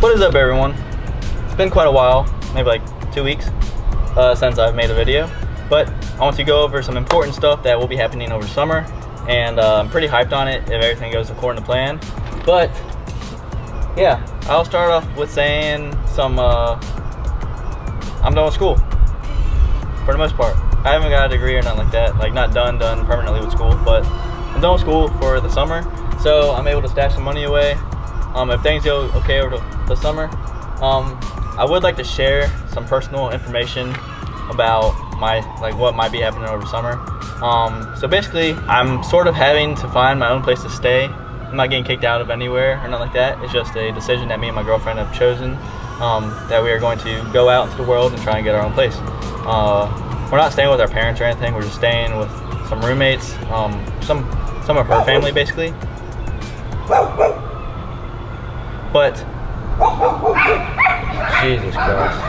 What is up, everyone? It's been quite a while, maybe like 2 weeks since I've made a video, but I want to go over some important stuff that will be happening over summer, and I'm pretty hyped on it if everything goes according to plan. But yeah, I'll start off with saying some I'm done with school for the most part. I haven't got a degree or nothing like that, like not done permanently with school, but I'm done with school for the summer, so I'm able to stash some money away. If things go okay over the summer, I would like to share some personal information about what might be happening over summer. So basically, I'm sort of having to find my own place to stay. I'm not getting kicked out of anywhere or nothing like that. It's just a decision that me and my girlfriend have chosen, that we are going to go out into the world and try and get our own place. We're not staying with our parents or anything. We're just staying with some roommates, some of her family basically. But Jesus Christ.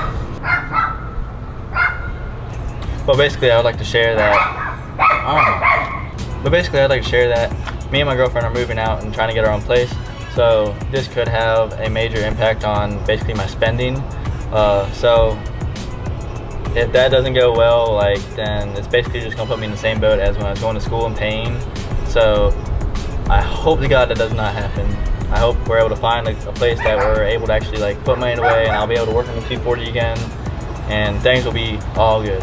But basically, I would like to share that. Me and my girlfriend are moving out and trying to get our own place. So this could have a major impact on basically my spending. So if that doesn't go well, then it's basically just gonna put me in the same boat as when I was going to school and paying. So I hope to God that does not happen. I hope we're able to find a place that we're able to actually put money away, and I'll be able to work on the 240 again, and things will be all good.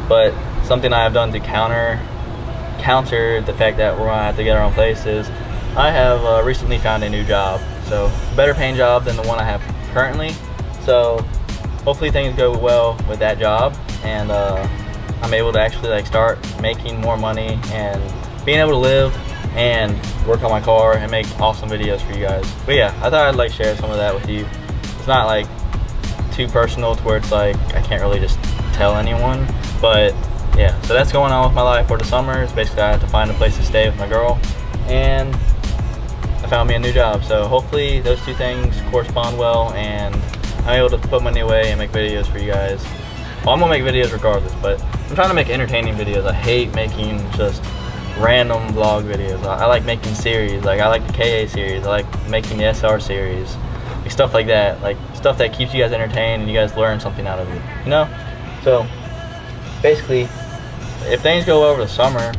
But something I have done to counter the fact that we're gonna have to get our own place is I have recently found a new job, so a better paying job than the one I have currently. So hopefully things go well with that job, and I'm able to actually start making more money and being able to live and work on my car and make awesome videos for you guys. But yeah, I thought I'd share some of that with you. It's not too personal to where it's I can't really just tell anyone. But yeah, so that's going on with my life for the summer. It's basically I have to find a place to stay with my girl, and I found me a new job. So hopefully those two things correspond well, and I'm able to put money away and make videos for you guys. Well, I'm gonna make videos regardless, but I'm trying to make entertaining videos. I hate making just random vlog videos. I like making series. I like the KA series. I like making the SR series. Stuff like that. Stuff that keeps you guys entertained and you guys learn something out of it. You know? So basically, if things go over the summer,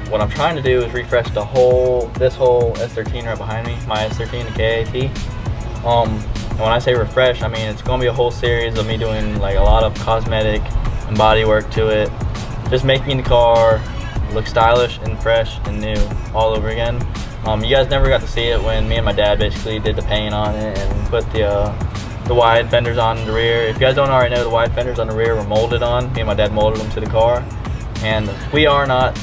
what I'm trying to do is refresh this whole S13 right behind me, my S13, the KAT. And when I say refresh, I mean it's gonna be a whole series of me doing a lot of cosmetic and body work to it, just making the car look stylish and fresh and new all over again. You guys never got to see it when me and my dad basically did the paint on it and put the wide fenders on in the rear. If you guys don't already know, the wide fenders on the rear were molded on. Me and my dad molded them to the car, and we are not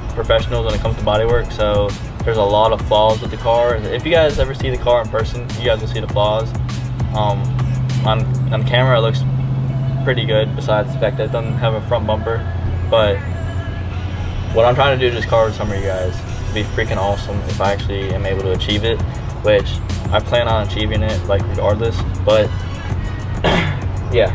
professionals when it comes to bodywork, so there's a lot of flaws with the car. If you guys ever see the car in person, you guys will see the flaws. On camera it looks pretty good, besides the fact that it doesn't have a front bumper. But what I'm trying to do to this car over summer, you guys, it'd be freaking awesome if I actually am able to achieve it, which I plan on achieving it regardless. But yeah,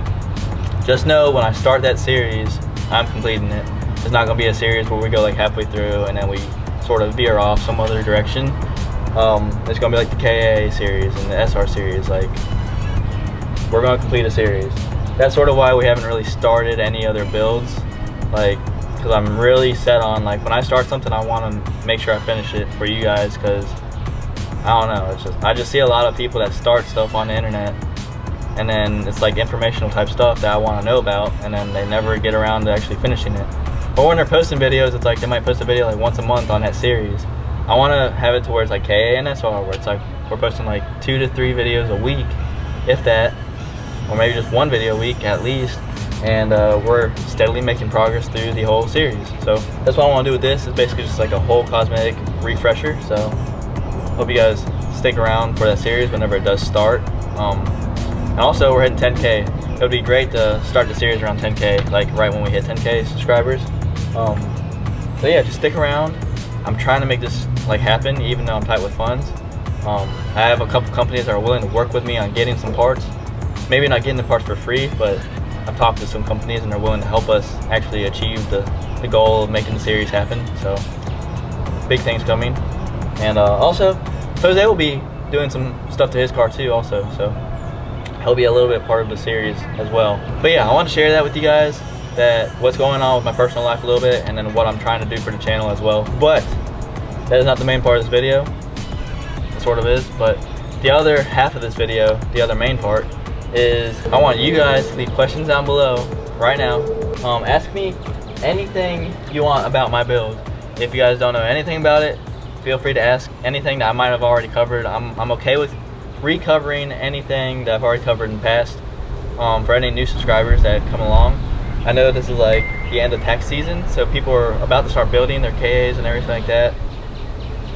just know when I start that series, I'm completing it. It's not gonna be a series where we go halfway through and then we sort of veer off some other direction. It's gonna be the KA series and the SR series. We're gonna complete a series. That's sort of why we haven't really started any other builds, because I'm really set on when I start something, I want to make sure I finish it for you guys, because I don't know, I just see a lot of people that start stuff on the internet, and then it's informational type stuff that I want to know about, and then they never get around to actually finishing it. Or when they're posting videos, it's they might post a video once a month on that series. I want to have it to where it's KA and SR, where it's we're posting 2 to 3 videos a week, if that, or maybe just 1 video a week at least, and we're steadily making progress through the whole series. So that's what I want to do with this, is basically just a whole cosmetic refresher. So hope you guys stick around for that series whenever it does start. And also we're hitting 10K. It would be great to start the series around 10K, right when we hit 10K subscribers. So yeah, just stick around. I'm trying to make this happen, even though I'm tight with funds. I have a couple companies that are willing to work with me on getting some parts. Maybe not getting the parts for free, but I've talked to some companies and they're willing to help us actually achieve the goal of making the series happen. So big things coming. And also, Jose will be doing some stuff to his car too also, so he'll be a little bit part of the series as well. But yeah, I want to share that with you guys, that what's going on with my personal life a little bit, and then what I'm trying to do for the channel as well. But that is not the main part of this video. It sort of is, but the other half of this video, the other main part, is I want you guys to leave questions down below right now. Ask me anything you want about my build. If you guys don't know anything about it, feel free to ask anything that I might have already covered. I'm okay with recovering anything that I've already covered in the past. For any new subscribers that come along, I know this is like the end of tax season, so people are about to start building their KAs and everything like that.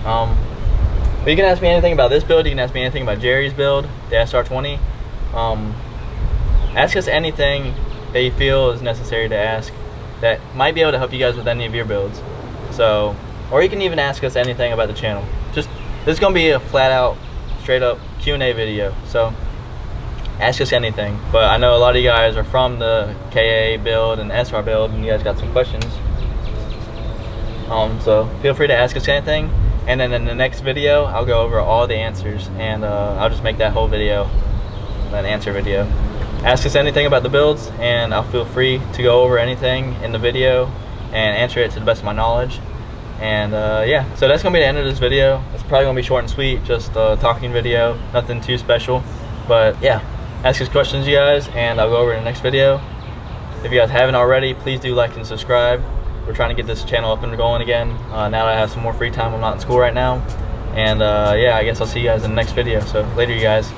But you can ask me anything about this build. You can ask me anything about Jerry's build, the SR20. Ask us anything that you feel is necessary to ask that might be able to help you guys with any of your builds. So, or you can even ask us anything about the channel. Just, this is gonna be a flat out, straight up Q&A video. So ask us anything. But I know a lot of you guys are from the KA build and SR build, and you guys got some questions. So feel free to ask us anything, and then in the next video I'll go over all the answers, and I'll just make that whole video an answer video. Ask us anything about the builds, and I'll feel free to go over anything in the video and answer it to the best of my knowledge. And yeah, so that's gonna be the end of this video. It's probably gonna be short and sweet, just a talking video, nothing too special. But yeah, ask us questions, you guys, and I'll go over in the next video. If you guys haven't already, please do like and subscribe. We're trying to get this channel up and going again. Now that I have some more free time, I'm not in school right now. And yeah, I guess I'll see you guys in the next video. So later, you guys.